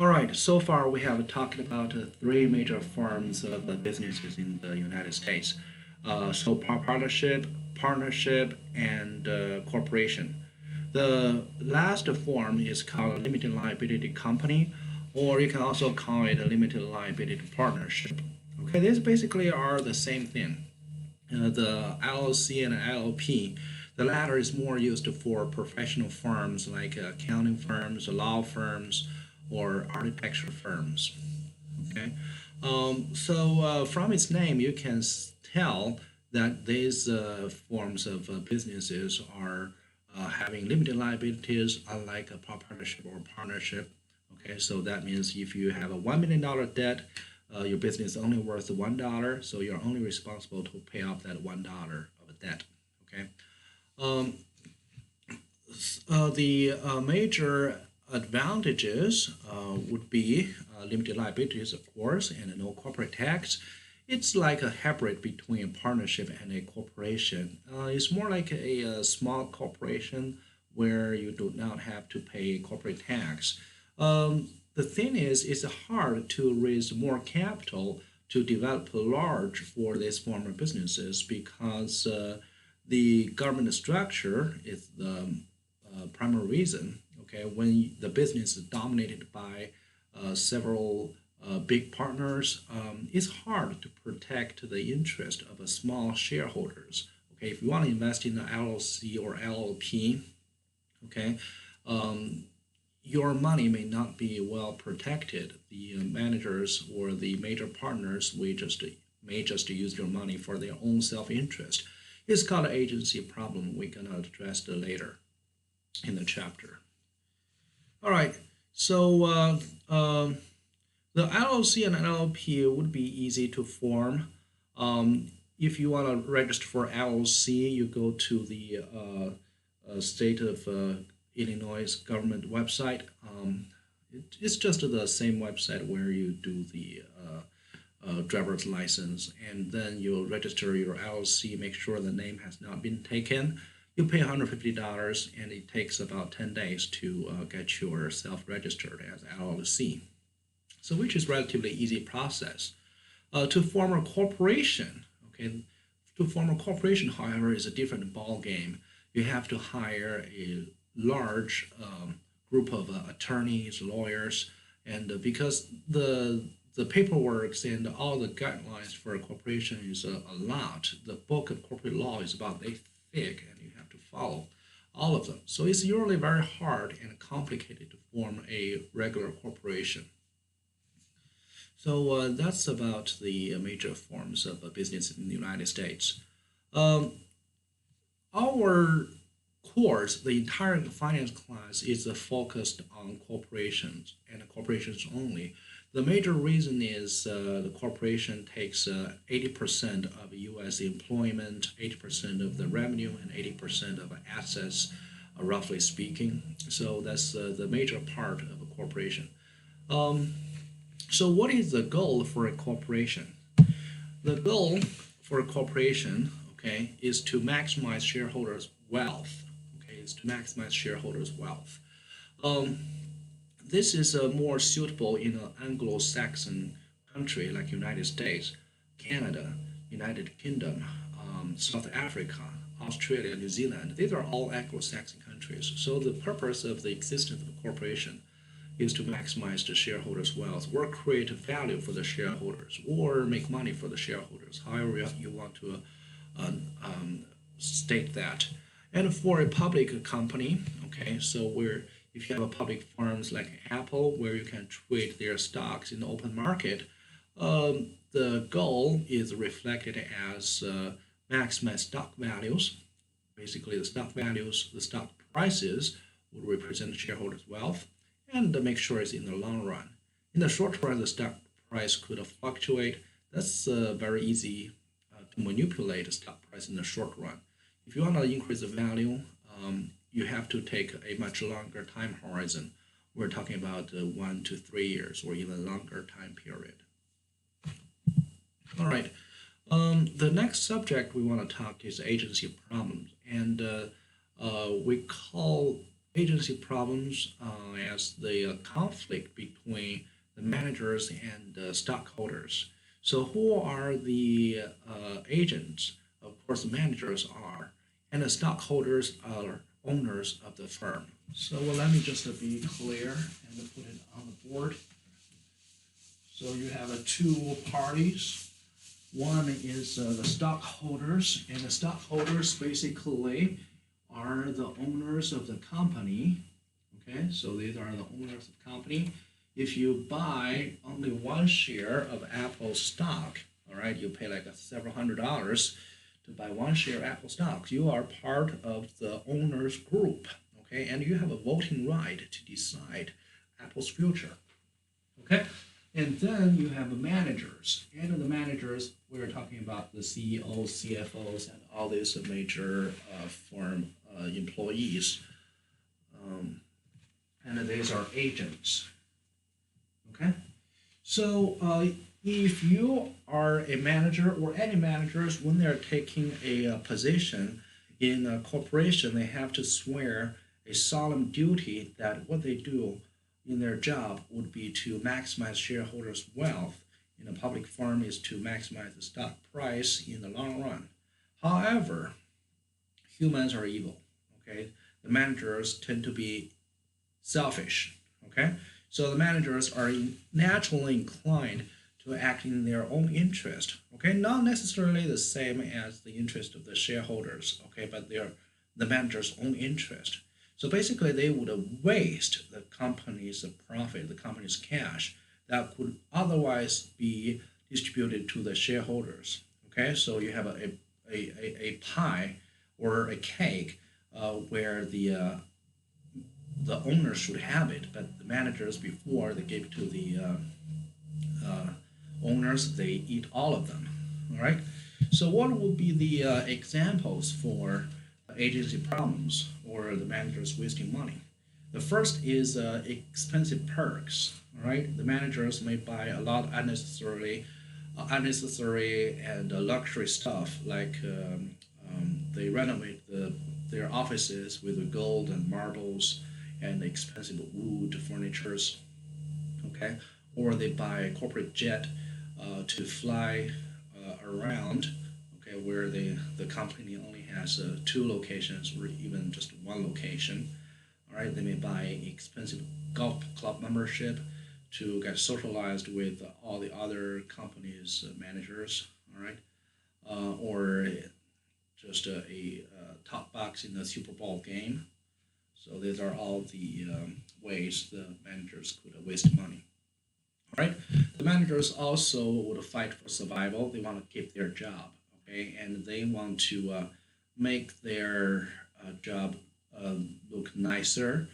All right, so far we have talked about three major forms of businesses in the United States. Partnership, and corporation. The last form is called a limited liability company, or you can also call it a limited liability partnership. Okay, these basically are the same thing. The LLC and LLP. The latter is more used for professional firms like accounting firms, law firms, or architecture firms. Okay, from its name, you can tell that these forms of businesses are having limited liabilities, unlike a partnership or partnership. Okay, so that means if you have a $1 million debt, your business is only worth $1, so you're only responsible to pay off that $1 of a debt. Okay, um, the major advantages would be limited liabilities, of course, and no corporate tax. It's like a hybrid between a partnership and a corporation. It's more like a small corporation where you do not have to pay corporate tax. The thing is, it's hard to raise more capital to develop large for this form of businesses because the government structure is the primary reason. Okay, when the business is dominated by several big partners, it's hard to protect the interest of a small shareholders. Okay, if you want to invest in an LLC or LLP, okay, um, your money may not be well protected. The managers or the major partners may just use your money for their own self-interest. It's called an agency problem. We're gonna address that later in the chapter. All right, so the LLC and LLP would be easy to form. If you want to register for LLC, you go to the state of Illinois government website. It's just the same website where you do the driver's license, and then you'll register your LLC, make sure the name has not been taken. You pay $150, and it takes about 10 days to get yourself registered as LLC. So, which is relatively easy process. To form a corporation, okay, to form a corporation, however, is a different ball game. You have to hire a large group of attorneys, lawyers, and because the paperwork and all the guidelines for a corporation is a lot. The book of corporate law is about this thick, and you have to follow all of them. So it's usually very hard and complicated to form a regular corporation. So that's about the major forms of business in the United States. Um, our course, the entire finance class is focused on corporations and corporations only. The major reason is the corporation takes 80% of U.S. employment, 80% of the revenue, and 80% of assets, roughly speaking. So that's the major part of a corporation. Um, so, what is the goal for a corporation? The goal for a corporation, okay, is to maximize shareholders' wealth. Okay, is to maximize shareholders' wealth. Um, this is more suitable in an Anglo-Saxon country like United States, Canada, United Kingdom, South Africa, Australia, New Zealand. These are all Anglo-Saxon countries. So the purpose of the existence of a corporation is to maximize the shareholders' wealth or create value for the shareholders or make money for the shareholders, however you want to state that. And for a public company, okay, so where if you have a public firms like Apple, where you can trade their stocks in the open market, the goal is reflected as maximize stock values. Basically, the stock prices would represent shareholders' wealth, and make sure it's in the long run. In the short run, the stock price could fluctuate. That's very easy to manipulate the stock price in the short run. If you want to increase the value, you have to take a much longer time horizon. We're talking about 1 to 3 years or even longer time period. All right. The next subject we want to talk is agency problems, and we call agency problems as the conflict between the managers and the stockholders. So, who are the agents? Of course, the managers are, and the stockholders are owners of the firm. So, well, let me just be clear and put it on the board. So, you have two parties. One is the stockholders, and the stockholders basically are the owners of the company. Okay, so these are the owners of the company. If you buy only one share of Apple stock, all right, you pay like several $100s to buy one share of Apple stock. You are part of the owners group, okay, and you have a voting right to decide Apple's future, okay. And then you have the managers, and the managers, we're talking about the CEOs, CFOs, and all these major firm employees, and these are agents. Okay, so if you are a manager or any managers, when they're taking a position in a corporation, they have to swear a solemn duty that what they do in their job would be to maximize shareholders' wealth in a public firm is to maximize the stock price in the long run. However, humans are evil. Okay, the managers tend to be selfish. Okay, so the managers are naturally inclined to act in their own interest. Okay, not necessarily the same as the interest of the shareholders. Okay, but they're the manager's own interest. So basically, they would waste the company's profit, the company's cash that could otherwise be distributed to the shareholders. Okay, so you have a pie or a cake where the owners should have it, but the managers before they give it to the owners, they eat all of them. All right. So what would be the examples for agency problems or the managers wasting money? The first is expensive perks. All right, the managers may buy a lot of unnecessary and luxury stuff like they renovate their offices with gold and marbles and expensive wood furnitures. Okay, or they buy a corporate jet to fly around. Okay, where the company only has two locations or even just one location. All right, they may buy expensive golf club membership to get socialized with all the other companies' managers. All right, or just a top box in the Super Bowl game. So these are all the ways the managers could waste money. All right, the managers also would fight for survival. They want to keep their job, okay, and they want to make their job look nicer.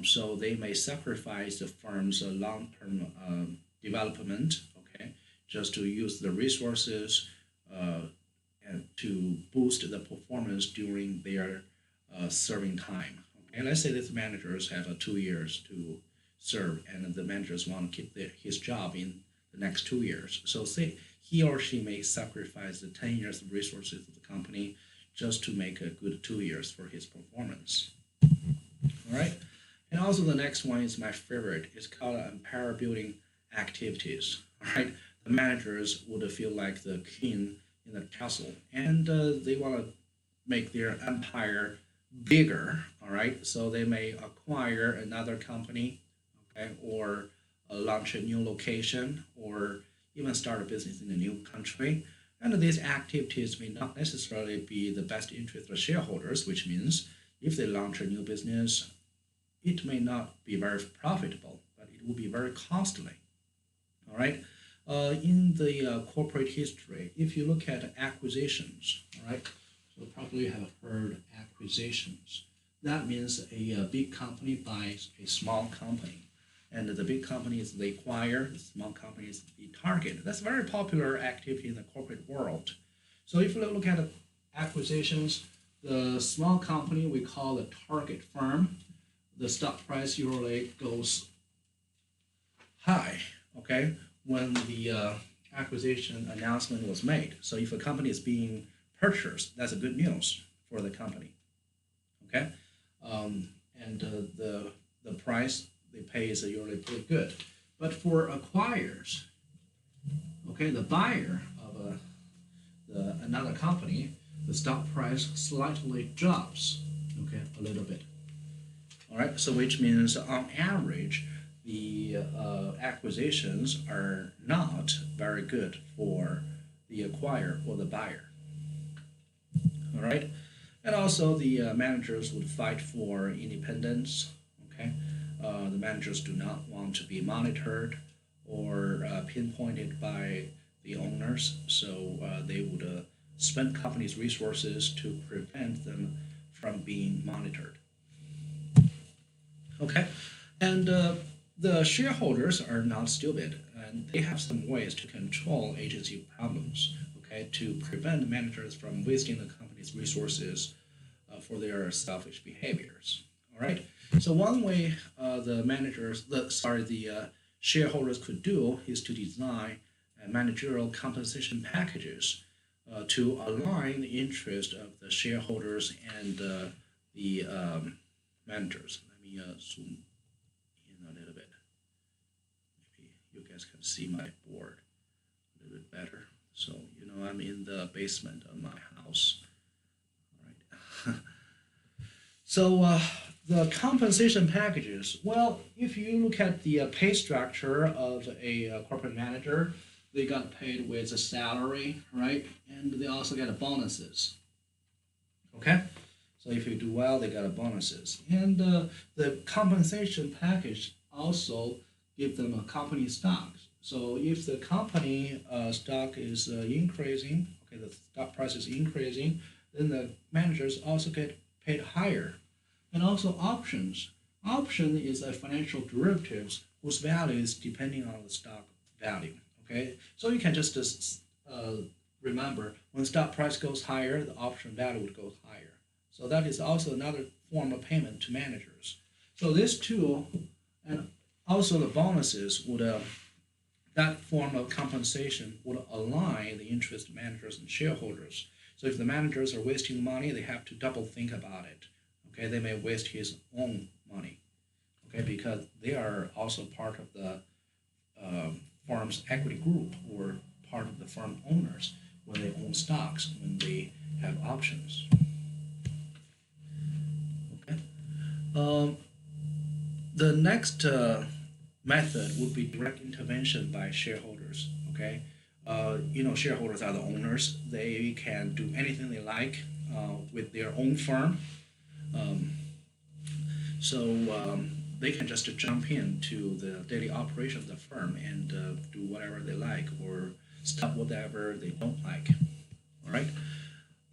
So they may sacrifice the firm's long-term development, okay, just to use the resources and to boost the performance during their serving time. Okay, let's say these managers have 2 years to serve, and the managers want to keep his job in the next 2 years. So say he or she may sacrifice the 10 years of resources of the company just to make a good 2 years for his performance. All right. And also the next one is my favorite. It's called empire building activities. All right. The managers would feel like the king in the castle, and they want to make their empire bigger. All right. So they may acquire another company, okay, or launch a new location, or even start a business in a new country. And these activities may not necessarily be the best interest of shareholders, which means if they launch a new business, it may not be very profitable, but it will be very costly. All right. In the corporate history, if you look at acquisitions, all right, so probably you have heard acquisitions. That means a big company buys a small company, and the big companies they acquire, the small companies they target. That's a very popular activity in the corporate world. So if you look at acquisitions, the small company we call the target firm, the stock price usually goes high, okay, when the acquisition announcement was made. So if a company is being purchased, that's a good news for the company, okay? and the price they pay is usually pretty good. But for acquirers, okay, the buyer of another company, the stock price slightly drops, okay, a little bit. All right, so which means on average, the acquisitions are not very good for the acquirer or the buyer. All right, and also the managers would fight for independence. Okay, the managers do not want to be monitored or pinpointed by the owners, so they would spend companies' resources to prevent them from being monitored. Okay, and the shareholders are not stupid, and they have some ways to control agency problems. Okay, to prevent managers from wasting the company's resources for their selfish behaviors. All right. So one way the shareholders could do is to design managerial compensation packages to align the interest of the shareholders and the managers. Let me zoom in a little bit. Maybe you guys can see my board a little bit better. So I'm in the basement of my house. All right. So the compensation packages. Well, if you look at the pay structure of a corporate manager, they got paid with a salary, right? And they also get bonuses. Okay. So if you do well, they got bonuses, and the compensation package also give them a company stocks. So if the company stock is increasing, okay, the stock price is increasing, then the managers also get paid higher. And also options. Option is a financial derivatives whose value is depending on the stock value. Okay, so you can just remember when stock price goes higher, the option value would go higher. So that is also another form of payment to managers. So this tool and also the bonuses would that form of compensation would align the interest of managers and shareholders. So if the managers are wasting money, they have to double think about it. Okay, they may waste his own money. Okay, because they are also part of the firm's equity group or part of the firm owners when they own stocks, when they have options. Okay. The next method would be direct intervention by shareholders. Okay, shareholders are the owners. They can do anything they like with their own firm. Um, so they can just jump into the daily operation of the firm and do whatever they like or stop whatever they don't like. All right.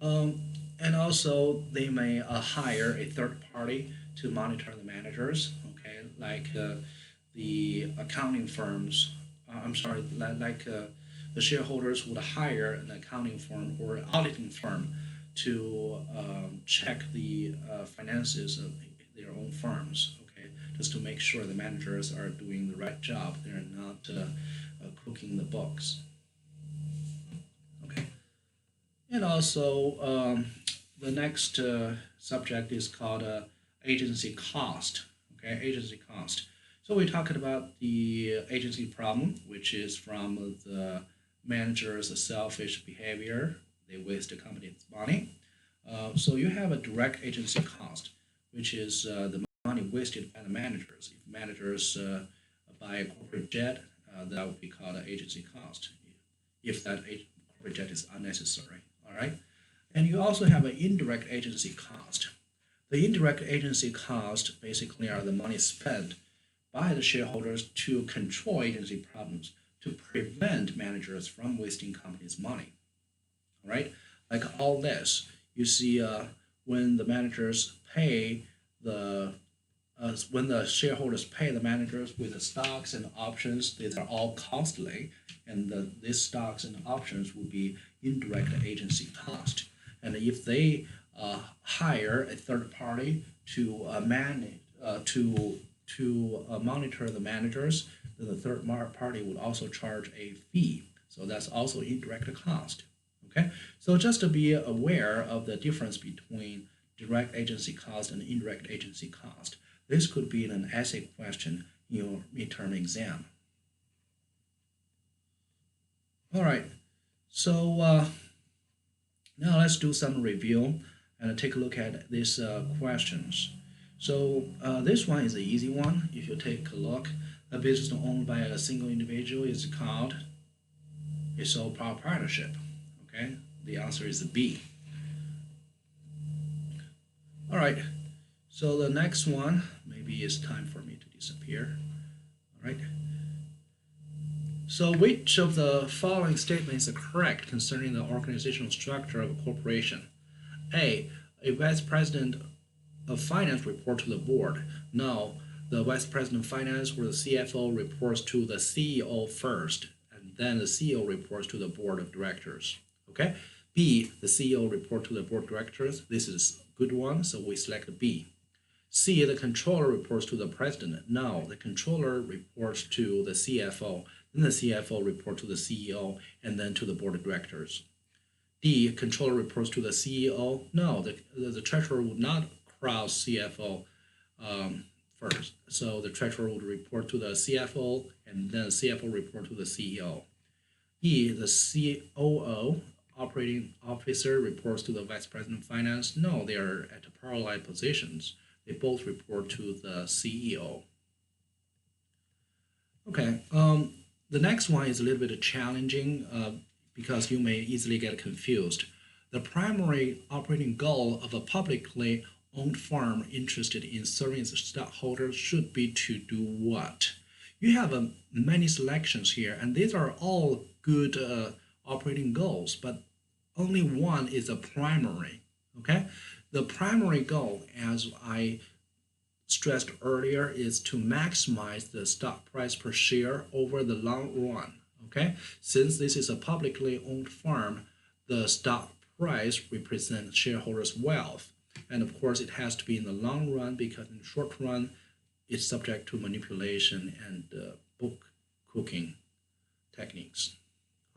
Um, and also, they may hire a third party to monitor the managers. Okay, like the accounting firms. I'm sorry, the shareholders would hire an accounting firm or an auditing firm to check the finances of their own firms. Okay, just to make sure the managers are doing the right job. They're not cooking the books. Okay, and also the next subject is called agency cost. Okay, agency cost. So we're talking about the agency problem, which is from the manager's selfish behavior. They waste the company's money. So you have a direct agency cost, which is the money wasted by the managers. If managers buy a corporate jet, that would be called an agency cost, if that corporate jet is unnecessary. All right. And you also have an indirect agency cost. The indirect agency cost basically are the money spent by the shareholders to control agency problems to prevent managers from wasting companies' money. All right, like all this, you see, when the managers pay the when the shareholders pay the managers with the stocks and options, these are all costly, and these stocks and options will be indirect agency cost. And if they hire a third party to manage to monitor the managers, then the third party would also charge a fee. So that's also indirect cost. Okay, so just to be aware of the difference between direct agency cost and indirect agency cost. This could be an essay question in your midterm exam. All right, so now let's do some review and take a look at these questions. So this one is an easy one. If you take a look, a business owned by a single individual is called a sole proprietorship. Okay, the answer is B. All right, so the next one, maybe it's time for me to disappear. All right. So which of the following statements are correct concerning the organizational structure of a corporation? A vice president of finance report to the board. No, the vice president of finance or the CFO reports to the CEO first, and then the CEO reports to the board of directors. Okay. B, the CEO report to the board of directors. This is a good one, so we select B. C, the controller reports to the president. No, the controller reports to the CFO. Then the CFO reports to the CEO and then to the board of directors. D, controller reports to the CEO. No, the treasurer would not cross CFO first. So the treasurer would report to the CFO and then the CFO report to the CEO. E, the COO, operating officer, reports to the vice president of finance. No, they are at parallel positions. They both report to the CEO. Okay, the next one is a little bit challenging because you may easily get confused. The primary operating goal of a publicly owned firm interested in serving its stockholders should be to do what? You have many selections here, and these are all good operating goals, but only one is a primary, okay? The primary goal, as I stressed earlier, is to maximize the stock price per share over the long run, okay? Since this is a publicly owned firm, the stock price represents shareholders' wealth. And of course, it has to be in the long run because in the short run, it's subject to manipulation and book cooking techniques.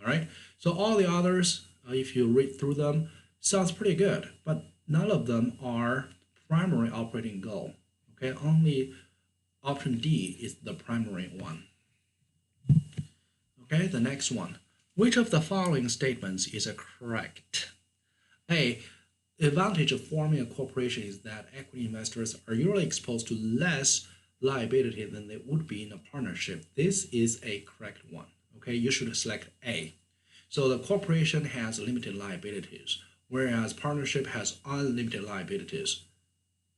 All right, so all the others, if you read through them, sounds pretty good, but none of them are primary operating goal. Okay, only option D is the primary one. Okay, the next one. Which of the following statements is correct? A, the advantage of forming a corporation is that equity investors are usually exposed to less liability than they would be in a partnership. This is a correct one. Okay, you should select A. So the corporation has limited liabilities, whereas partnership has unlimited liabilities.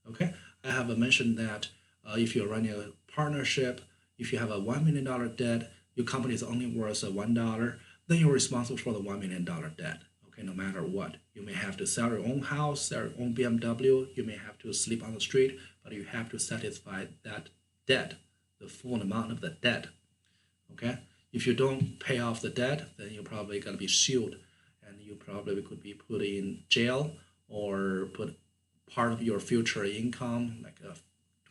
Okay, I have mentioned that if you're running a partnership, if you have a $1 million debt, your company is only worth $1, then you're responsible for the $1 million debt. Okay, no matter what. You may have to sell your own house, sell your own BMW, you may have to sleep on the street, but you have to satisfy that debt, the full amount of the debt. Okay, if you don't pay off the debt, then you're probably going to be sued, and you probably could be put in jail or put part of your future income, like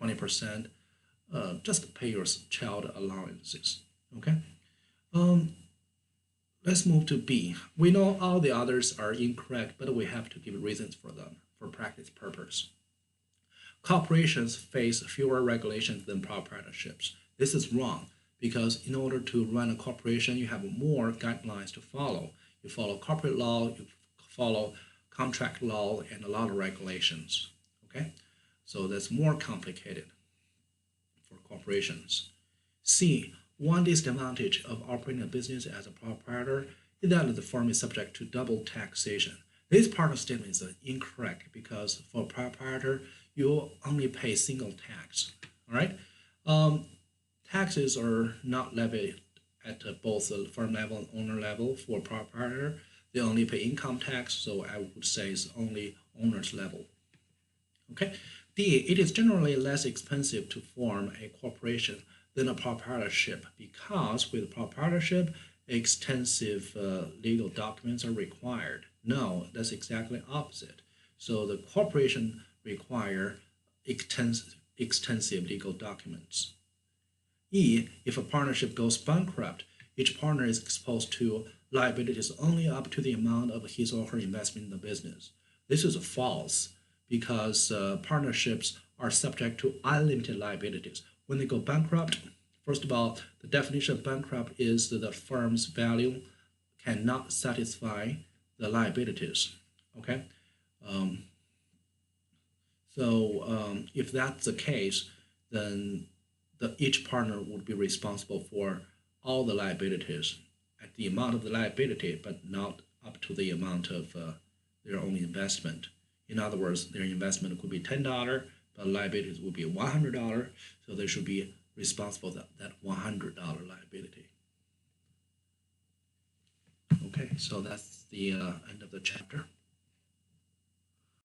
20%, just to pay your child allowances. Okay. Let's move to B. We know all the others are incorrect, but we have to give reasons for them for practice purpose. Corporations face fewer regulations than proprietorships. This is wrong because in order to run a corporation, you have more guidelines to follow. You follow corporate law, you follow contract law, and a lot of regulations. Okay, so that's more complicated for corporations. C. One disadvantage of operating a business as a proprietor is that the firm is subject to double taxation. This part of the statement is incorrect because for a proprietor, you only pay single tax. All right, taxes are not levied at both the firm level and owner level. For a proprietor, they only pay income tax, so I would say it's only owner's level. Okay, D. It is generally less expensive to form a corporation than a proprietorship because with proprietorship, extensive legal documents are required. No, that's exactly opposite. So the corporation require extensive legal documents. E, if a partnership goes bankrupt, each partner is exposed to liabilities only up to the amount of his or her investment in the business. This is false because partnerships are subject to unlimited liabilities. When they go bankrupt, first of all, the definition of bankrupt is that the firm's value cannot satisfy the liabilities. Okay, um, so if that's the case, then each partner would be responsible for all the liabilities at the amount of the liability, but not up to the amount of their own investment. In other words, their investment could be $10, but liabilities would be $100, so they should be responsible for that $100 liability. Okay, so that's the end of the chapter.